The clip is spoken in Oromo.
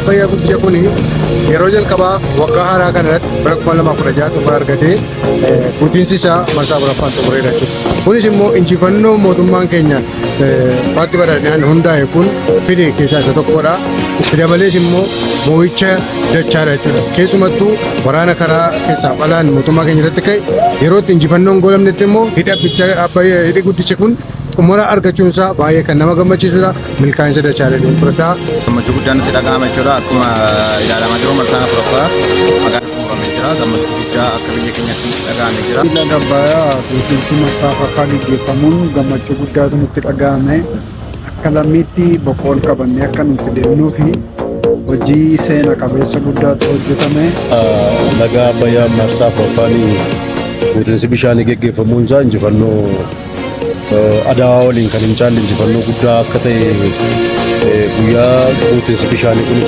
Abbayyaa guddicha kun yeroo jalqabaa waggaa haaraa kanarratti bara 2016 xumura argatee guddinsi isaa marsaa baraffaan xumureera jechuudha. Kunis immoo injifannoo mootummaan keenya paartii badhaadhinaan hundaa'e kun fide keessaa isa tokkodha. Itti dabalees immoo moo'icha dachaadha jechuudha. Keessumattuu waraana karaa keessaa balaan mootummaa keenya irratti ka'e yeroo itti injifannoon goolabnetti immoo hidhi guddichi kun xumura argachuunsaa baay'ee kan nama gammachiisudha. Milkaa'insa dachaadha fudhataa. Gammachuu guddaan itti dhaga'ama jechuudha. Akkuma ilaalamaa jiru marsaan afuraffaa magaalaa xumuramee jira. Gammachuu guddaa akka biyya keenyatti itti dhaga'amee jira. Hidha Abbayyaa guutinsi marsaa afuraffaa gaggeeffamuun gammachuu guddaatu nutti dhaga'ame. Akka lammiitti boqool qabannee akka nuti deemnuu fi hojii seena qabeessa guddaatu hojjetame. Laga Abbayyaa marsaa afuraffaan guutinsi bishaanii gaggeeffamuunsaa injifannoo Adawaa waliin kan hin caalle injifannoo guddaa akka ta'e guyyaa guutinsi bishaanii kun